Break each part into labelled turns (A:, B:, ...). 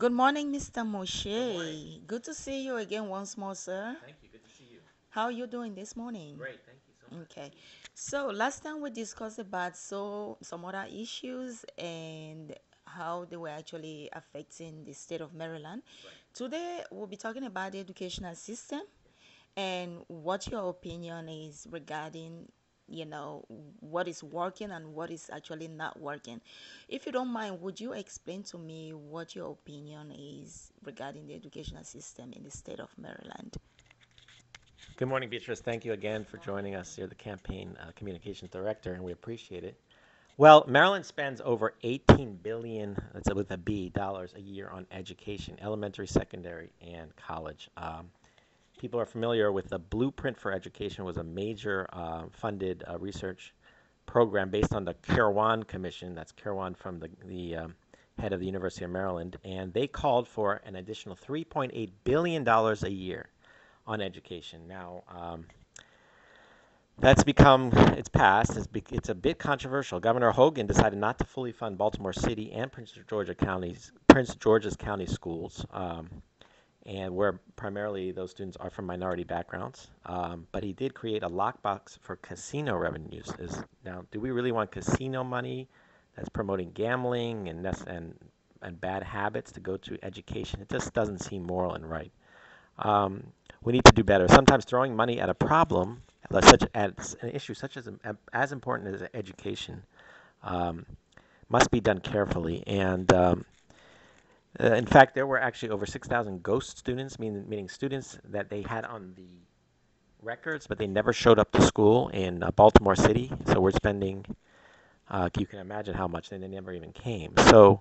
A: Good morning, Mr.
B: Good morning.
A: Moshe. Good to see you again once more, sir.
B: Thank you. Good to see you.
A: How are you doing this morning?
B: Great. Thank you so much.
A: Okay. So last time we discussed about some other issues and how they were actually affecting the state of Maryland.
B: Right.
A: Today we'll be talking about the educational system and what your opinion is regarding what is working and what is actually not working. If you don't mind, would you explain to me what your opinion is regarding the educational system in the state of Maryland?
B: Good morning, Beatrice. Thank you again for joining us. You're the campaign communications director, and we appreciate it. Well, Maryland spends over 18 billion, that's with a B, dollars a year on education, elementary, secondary, and college. People are familiar with the Blueprint for Education was a major funded research program based on the Kirwan Commission. That's Kirwan from the head of the University of Maryland, and they called for an additional $3.8 billion a year on education. Now, that's become, it's passed, it's a bit controversial. Governor Hogan decided not to fully fund Baltimore City and Prince George's County schools, and where primarily those students are from minority backgrounds. But he did create a lockbox for casino revenues. Now, do we really want casino money that's promoting gambling and bad habits to go to education? It just doesn't seem moral and right. Um, we need to do better. Sometimes throwing money at a problem, such as an issue such as important as education, um, must be done carefully. And in fact, there were actually over 6,000 ghost students, meaning students that they had on the records, but they never showed up to school in Baltimore City. So we're spending, you can imagine how much, and they never even came. So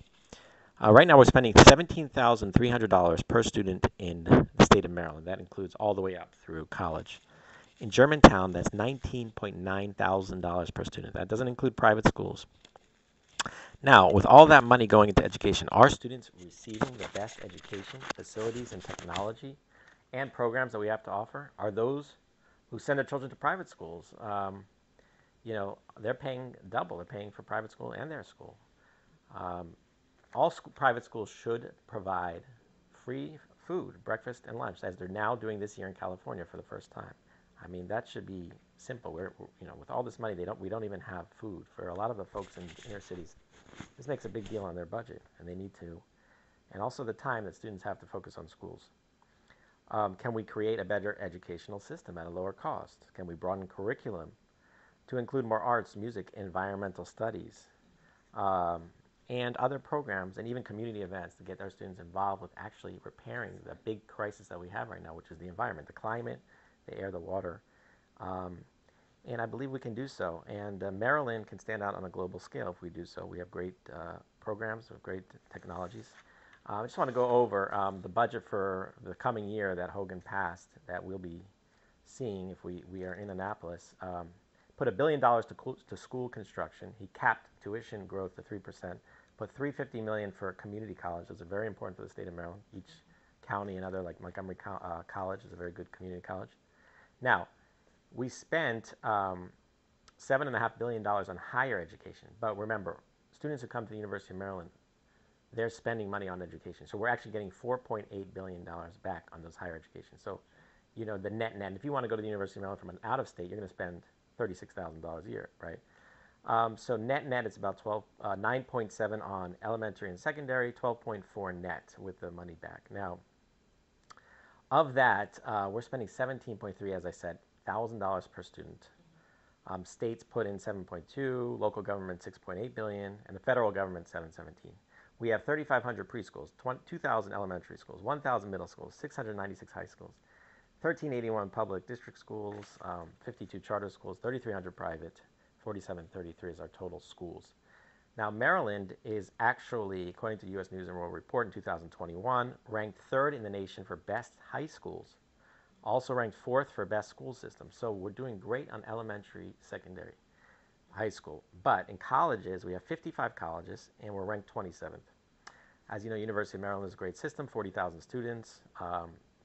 B: right now we're spending $17,300 per student in the state of Maryland. That includes all the way up through college. In Germantown, that's $19.9 thousand per student. That doesn't include private schools. Now, with all that money going into education, are students receiving the best education, facilities, and technology and programs that we have to offer? Are those who send their children to private schools, they're paying double. They're paying for private school and their school. Um, all private schools should provide free food, breakfast, and lunch, as they're now doing this year in California for the first time. I mean, that should be simple. With all this money, we don't even have food for a lot of the folks in inner cities. This makes a big deal on their budget, and they need to, and also the time that students have to focus on schools. Can we create a better educational system at a lower cost? Can we broaden curriculum to include more arts, music, environmental studies, um, and other programs, and even community events to get our students involved with actually repairing the big crisis that we have right now, which is the environment, the climate, the air, the water. Um, and I believe we can do so. And Maryland can stand out on a global scale if we do so. We have great programs with great technologies. I just want to go over the budget for the coming year that Hogan passed that we'll be seeing if we are in Annapolis. Put $1 billion to school construction. He capped tuition growth to 3%. Put $350 million for community colleges. Are very important for the state of Maryland. Each county and other, like Montgomery College, is a very good community college. Now, we spent $7.5 billion on higher education. But remember, students who come to the University of Maryland, they're spending money on education. So we're actually getting $4.8 billion back on those higher education. So, the net, if you want to go to the University of Maryland from an out of state, you're going to spend $36,000 a year, right? So net, it's about 9.7 on elementary and secondary, 12.4 net with the money back. Now, of that, we're spending 17.3, as I said, $1,000 per student. States put in 7.2, local government 6.8 billion, and the federal government 717. We have 3,500 preschools, 2,000 elementary schools, 1,000 middle schools, 696 high schools, 1,381 public district schools, 52 charter schools, 3,300 private, 4,733 is our total schools. Now, Maryland is actually, according to the U.S. News and World Report in 2021, ranked third in the nation for best high schools, also ranked fourth for best school system. So we're doing great on elementary, secondary, high school. But in colleges, we have 55 colleges, and we're ranked 27th. As you know, University of Maryland is a great system, 40,000 students.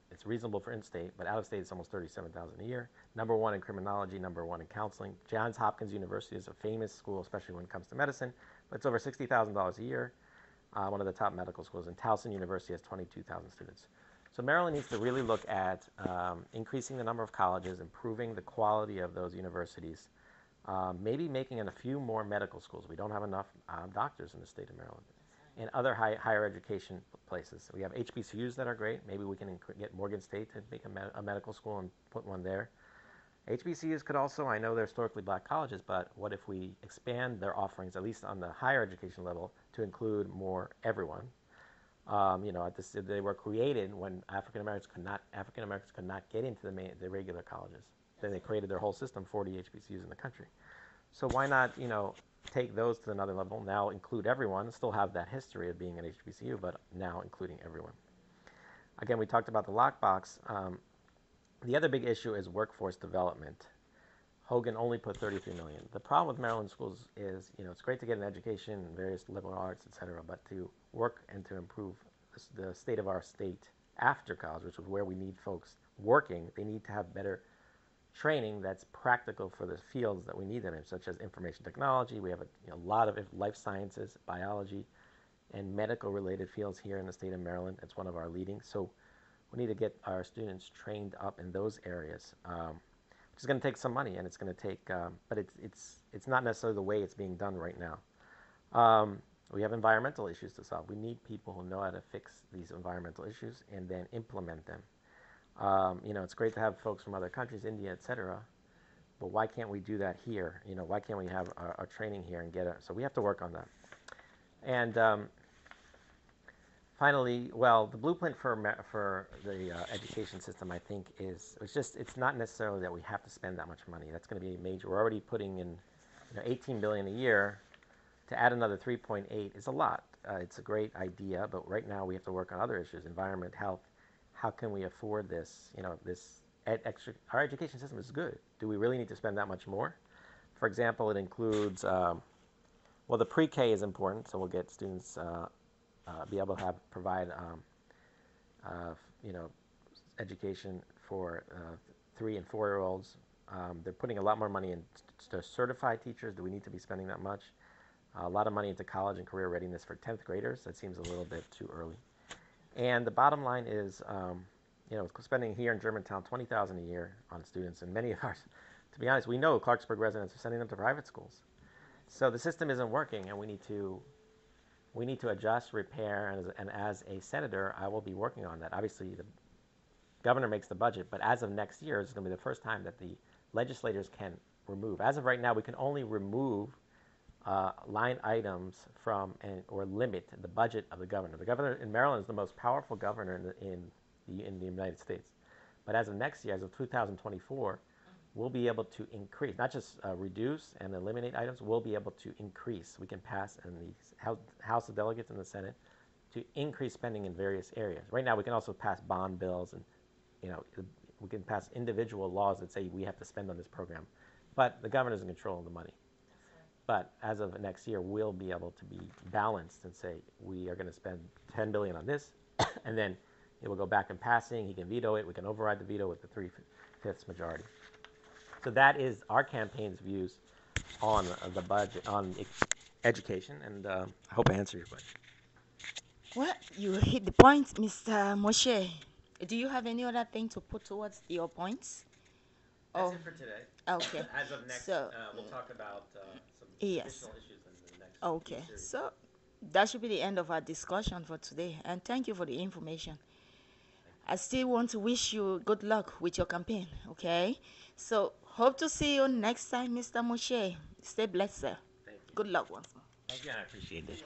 B: It's reasonable for in-state, but out-of-state it's almost 37,000 a year. Number one in criminology, number one in counseling. Johns Hopkins University is a famous school, especially when it comes to medicine, but it's over $60,000 a year. one of the top medical schools, and Towson University has 22,000 students. So Maryland needs to really look at increasing the number of colleges, improving the quality of those universities, maybe making a few more medical schools. We don't have enough doctors in the state of Maryland. And other higher education places. We have HBCUs that are great. Maybe we can get Morgan State to make a medical school and put one there. HBCUs could also, I know they're historically black colleges, but what if we expand their offerings, at least on the higher education level, to include more everyone? They were created when African Americans could not get into the regular colleges. Then they created their whole system, 40 HBCUs in the country. So why not, take those to another level? Now include everyone, still have that history of being an HBCU, but now including everyone. Again, we talked about the lockbox. The other big issue is workforce development. Hogan only put 33 million. The problem with Maryland schools is, it's great to get an education in various liberal arts, etc., but to work and to improve the state of our state after college, which is where we need folks working, they need to have better training that's practical for the fields that we need them in, such as information technology. We have a lot of life sciences, biology, and medical related fields here in the state of Maryland. It's one of our leading. So we need to get our students trained up in those areas, which is going to take some money, and it's going to take, but it's not necessarily the way it's being done right now. We have environmental issues to solve. We need people who know how to fix these environmental issues and then implement them. It's great to have folks from other countries, India, etc. But why can't we do that here? Why can't we have our training here and get it? So we have to work on that. And finally, well, the blueprint for the education system, I think, it's not necessarily that we have to spend that much money. That's going to be major. We're already putting in 18 billion a year. To add another 3.8 is a lot. It's a great idea, but right now we have to work on other issues: environment, health. How can we afford this? Our education system is good. Do we really need to spend that much more? For example, it includes, the pre-K is important, so we'll get students be able to provide, you know, education for 3 and 4 year olds. They're putting a lot more money in to certify teachers. Do we need to be spending that much? A lot of money into college and career readiness for 10th graders. That seems a little bit too early. And the bottom line is, spending here in Germantown $20,000 a year on students, and many of ours, to be honest, we know Clarksburg residents are sending them to private schools. So the system isn't working, and we need to adjust, repair, and as a senator, I will be working on that. Obviously, the governor makes the budget, but as of next year, it's going to be the first time that the legislators can remove. As of right now, we can only remove line items from or limit the budget of the governor. The governor in Maryland is the most powerful governor in the United States. But as of next year, as of 2024, we'll be able to increase, not just reduce and eliminate items, we'll be able to increase. We can pass in the House of Delegates and the Senate to increase spending in various areas. Right now, we can also pass bond bills, and we can pass individual laws that say we have to spend on this program. But the governor's in control of the money. But as of next year, we'll be able to be balanced and say we are going to spend $10 billion on this, and then it will go back in passing. He can veto it. We can override the veto with the 3/5 majority. So that is our campaign's views on the budget, on education, and I hope I answered your question.
A: Well, you hit the point, Mr. Moshe. Do you have any other thing to put towards your points?
B: That's
A: Oh,
B: it for today.
A: okay.
B: As of next,
A: So,
B: we'll talk about some
A: yes.
B: additional issues in the next few
A: Okay.
B: series.
A: So, that should be the end of our discussion for today. And thank you for the information.
B: Thank you.
A: I still want to wish you good luck with your campaign. Okay. So, hope to see you next time, Mr. Moshe. Stay blessed, sir.
B: Thank you.
A: Good luck once more.
B: Thank you, and I appreciate it.